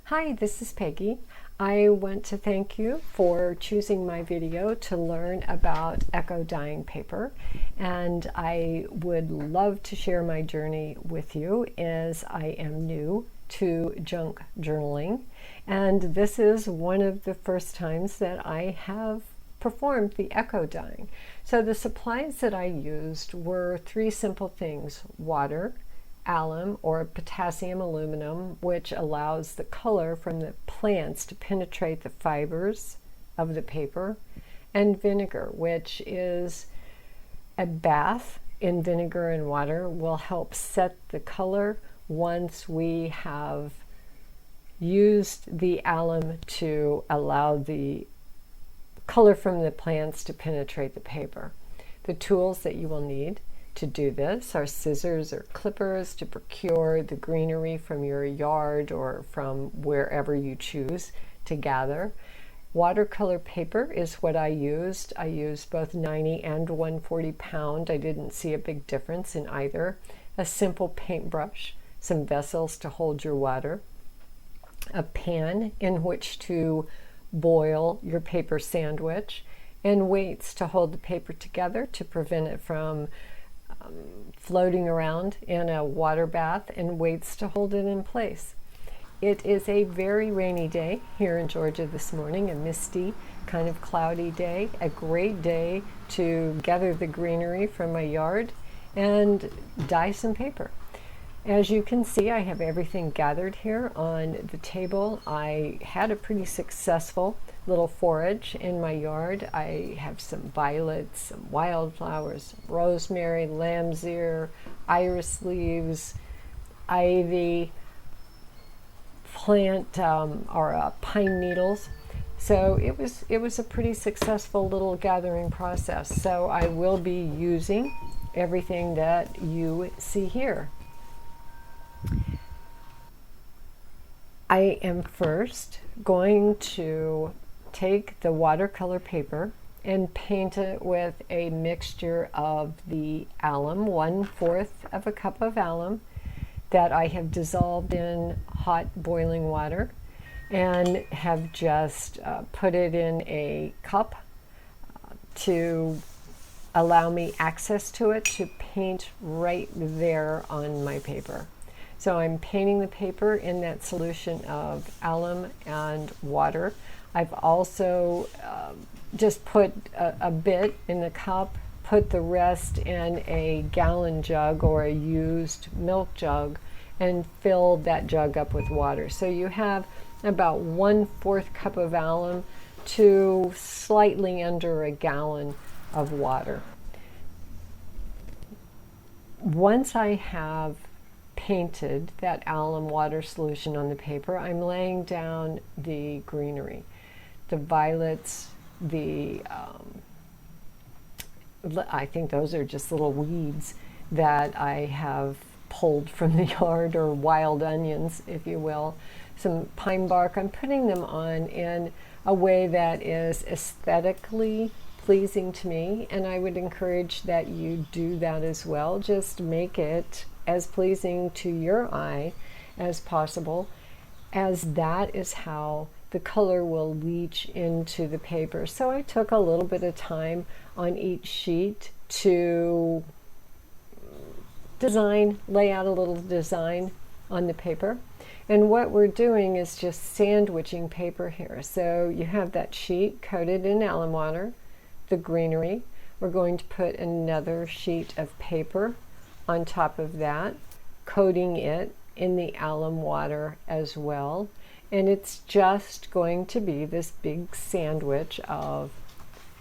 Hi, this is Peggy. I want to thank you for choosing my video to learn about eco dyeing paper, and I would love to share my journey with you as I am new to junk journaling, and this is one of the first times that I have performed the eco dyeing. So the supplies that I used were three simple things: water, alum or potassium aluminum, which allows the color from the plants to penetrate the fibers of the paper, and vinegar, which is a bath in vinegar and water, will help set the color once we have used the alum to allow the color from the plants to penetrate the paper. The tools that you will need to do this are scissors or clippers to procure the greenery from your yard or from wherever you choose to gather. Watercolor paper is what I used. I used both 90 and 140 pound. I didn't see a big difference in either. A simple paintbrush, some vessels to hold your water, a pan in which to boil your paper sandwich, and weights to hold the paper together to prevent it from floating around in a water bath, and weights to hold it in place. It is a very rainy day here in Georgia this morning, a misty, kind of cloudy day, a great day to gather the greenery from my yard and dye some paper. As you can see, I have everything gathered here on the table. I had a pretty successful little forage in my yard. I have some violets, some wildflowers, rosemary, lamb's ear, iris leaves, ivy, plant pine needles. So it was a pretty successful little gathering process. So I will be using everything that you see here. I am first going to take the watercolor paper and paint it with a mixture of the alum, 1/4 of a cup of alum that I have dissolved in hot boiling water, and have just put it in a cup to allow me access to it to paint right there on my paper. So I'm painting the paper in that solution of alum and water. I've also just put a bit in the cup, put the rest in a gallon jug or a used milk jug, and filled that jug up with water. So you have about 1/4 cup of alum to slightly under a gallon of water. Once I have painted that alum water solution on the paper, I'm laying down the greenery, the violets, I think those are just little weeds that I have pulled from the yard, or wild onions, if you will, some pine bark. I'm putting them on in a way that is aesthetically pleasing to me, and I would encourage that you do that as well. Just make it as pleasing to your eye as possible, as that is how the color will leach into the paper. So I took a little bit of time on each sheet to lay out a little design on the paper. And what we're doing is just sandwiching paper here. So you have that sheet coated in alum water, the greenery. We're going to put another sheet of paper on top of that, coating it in the alum water as well. And it's just going to be this big sandwich of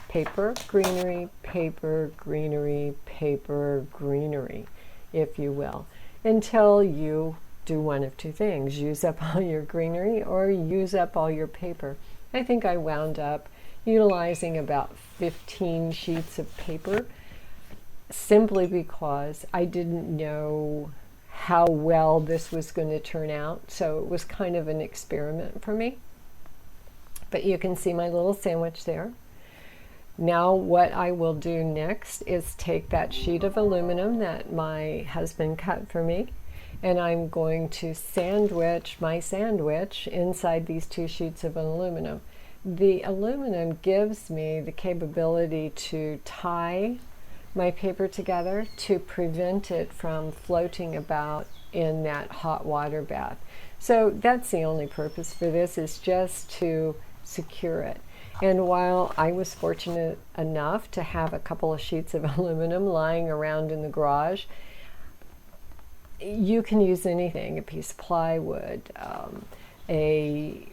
paper, greenery, paper, greenery, paper, greenery, if you will, until you do one of two things: use up all your greenery or use up all your paper. I think I wound up utilizing about 15 sheets of paper, simply because I didn't know how well this was going to turn out. So it was kind of an experiment for me. But you can see my little sandwich there. Now what I will do next is take that sheet of aluminum that my husband cut for me and I'm going to sandwich my sandwich inside these 2 sheets of aluminum. The aluminum gives me the capability to tie my paper together to prevent it from floating about in that hot water bath. So that's the only purpose for this, is just to secure it. And while I was fortunate enough to have a couple of sheets of aluminum lying around in the garage, you can use anything, a piece of plywood, a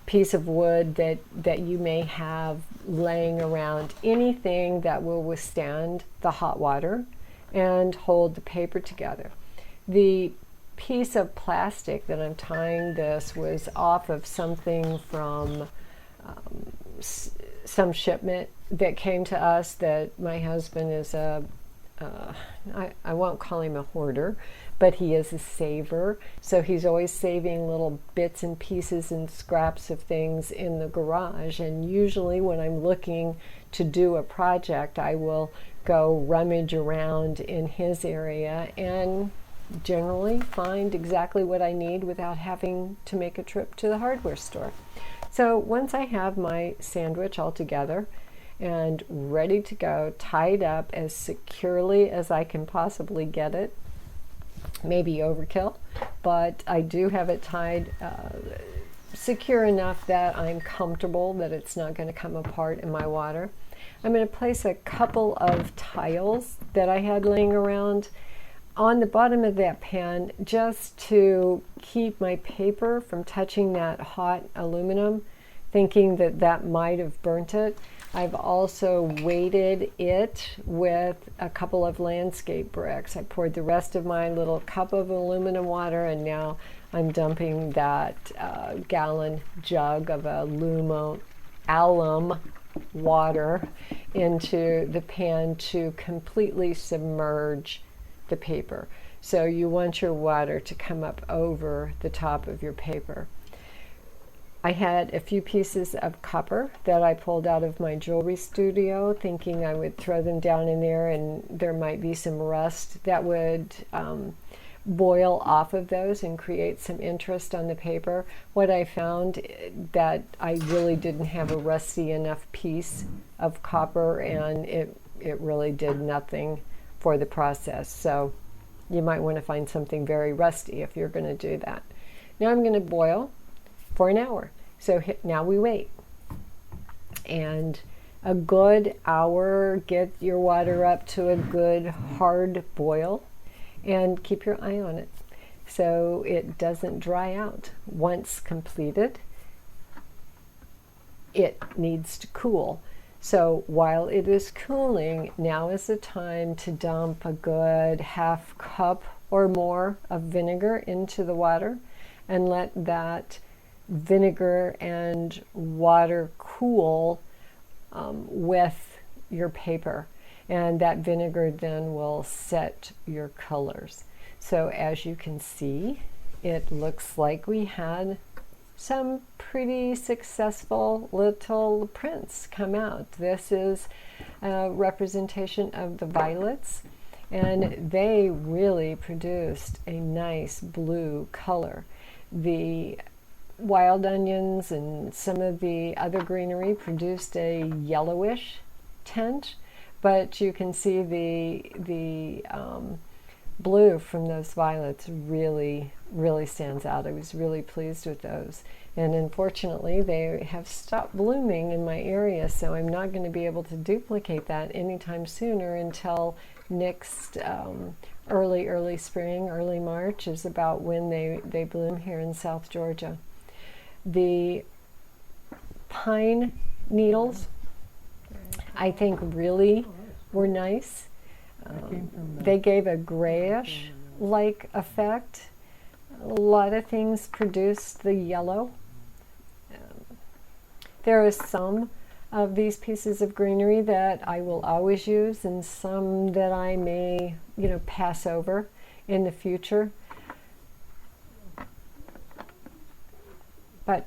piece of wood that you may have laying around, anything that will withstand the hot water and hold the paper together. The piece of plastic that I'm tying this was off of something from some shipment that came to us, that my husband is I won't call him a hoarder, but he is a saver. So he's always saving little bits and pieces and scraps of things in the garage. And usually when I'm looking to do a project, I will go rummage around in his area and generally find exactly what I need without having to make a trip to the hardware store. So once I have my sandwich all together and ready to go, tied up as securely as I can possibly get it, maybe overkill, but I do have it tied secure enough that I'm comfortable that it's not going to come apart in my water. I'm going to place a couple of tiles that I had laying around on the bottom of that pan, just to keep my paper from touching that hot aluminum, thinking that that might have burnt it. I've also weighted it with a couple of landscape bricks. I poured the rest of my little cup of aluminum water, and now I'm dumping that gallon jug of alum water into the pan to completely submerge the paper. So you want your water to come up over the top of your paper. I had a few pieces of copper that I pulled out of my jewelry studio, thinking I would throw them down in there and there might be some rust that would boil off of those and create some interest on the paper. What I found, that I really didn't have a rusty enough piece of copper, and it really did nothing for the process. So you might want to find something very rusty if you're going to do that. Now I'm going to boil for an hour. So now we wait. And a good hour, get your water up to a good hard boil and keep your eye on it so it doesn't dry out. Once completed, it needs to cool. So while it is cooling, now is the time to dump a good half cup or more of vinegar into the water and let that vinegar and water cool with your paper. And that vinegar then will set your colors. So as you can see, it looks like we had some pretty successful little prints come out. This is a representation of the violets, and they really produced a nice blue color. The wild onions and some of the other greenery produced a yellowish tint, but you can see the blue from those violets really stands out. I was really pleased with those, and unfortunately they have stopped blooming in my area, so I'm not going to be able to duplicate that anytime sooner until next early spring. Early March is about when they bloom here in South Georgia. The pine needles, I think, really were nice. They gave a grayish-like effect. A lot of things produced the yellow. There is some of these pieces of greenery that I will always use, and some that I may, pass over in the future. But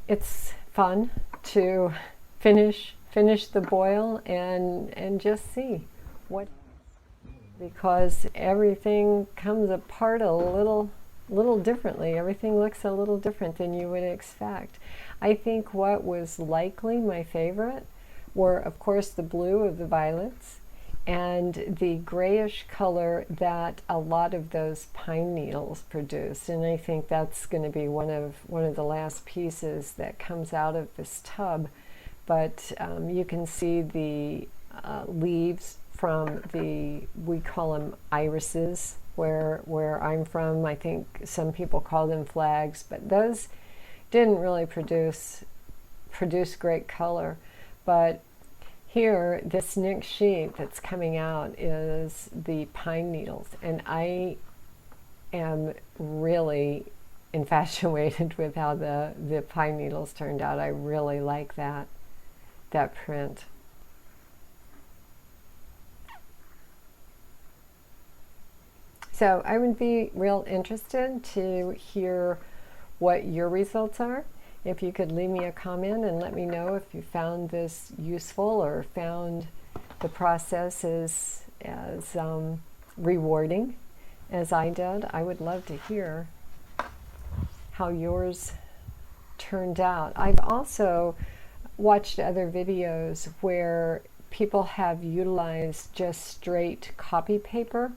it's fun to finish the boil and just see what. because everything comes apart a little differently. Everything looks a little different than you would expect. I think what was likely my favorite were, of course, the blue of the violets and the grayish color that a lot of those pine needles produce. And I think that's going to be one of the last pieces that comes out of this tub. But you can see the leaves from we call them irises where I'm from. I think some people call them flags, but those didn't really produce great color. But here, this next sheet that's coming out is the pine needles, and I am really infatuated with how the pine needles turned out. I really like that print. So I would be real interested to hear what your results are. If you could leave me a comment and let me know if you found this useful or found the process as rewarding as I did. I would love to hear how yours turned out. I've also watched other videos where people have utilized just straight copy paper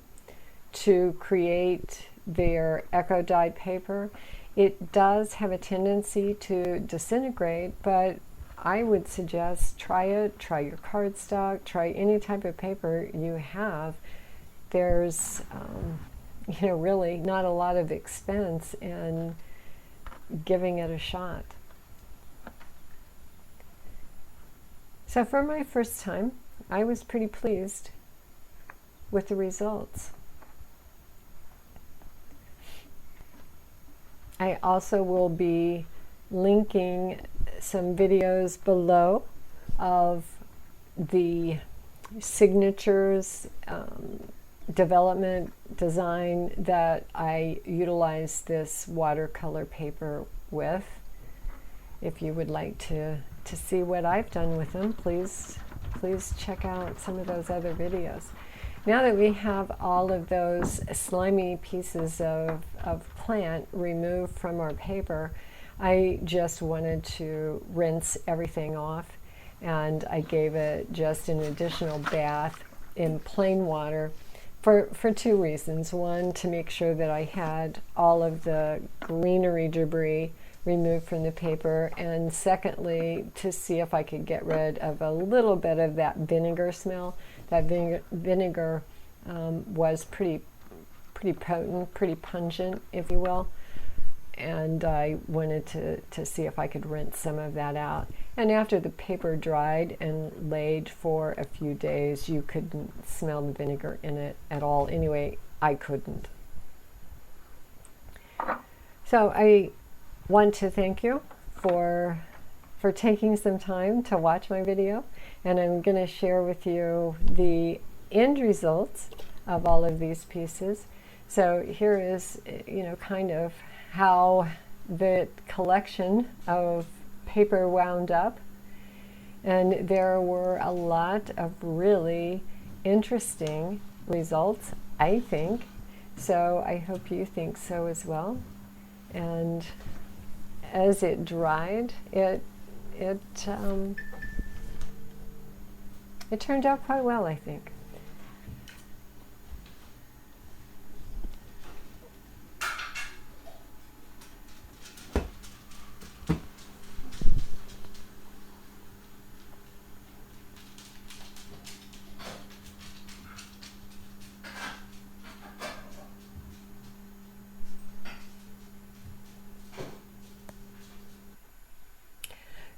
to create their eco dyed paper. It does have a tendency to disintegrate, but I would suggest try it. Try your cardstock, try any type of paper you have. There's really not a lot of expense in giving it a shot. So for my first time, I was pretty pleased with the results. I also will be linking some videos below of the signatures, development, design that I utilize this watercolor paper with. If you would like to see what I've done with them, please check out some of those other videos. Now that we have all of those slimy pieces of plant removed from our paper, I just wanted to rinse everything off, and I gave it just an additional bath in plain water for two reasons. One, to make sure that I had all of the greenery debris removed from the paper, and secondly, to see if I could get rid of a little bit of that vinegar smell. That vinegar was pretty potent, pretty pungent, if you will, and I wanted to see if I could rinse some of that out. And after the paper dried and laid for a few days, you couldn't smell the vinegar in it at all. Anyway, I couldn't. So I want to thank you for taking some time to watch my video, and I'm going to share with you the end results of all of these pieces. So here is, kind of how the collection of paper wound up, and there were a lot of really interesting results, I think. So I hope you think so as well. And as it dried, it turned out quite well, I think.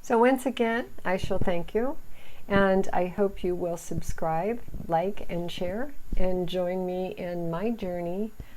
So once again, I shall thank you, and I hope you will subscribe, like, and share, and join me in my journey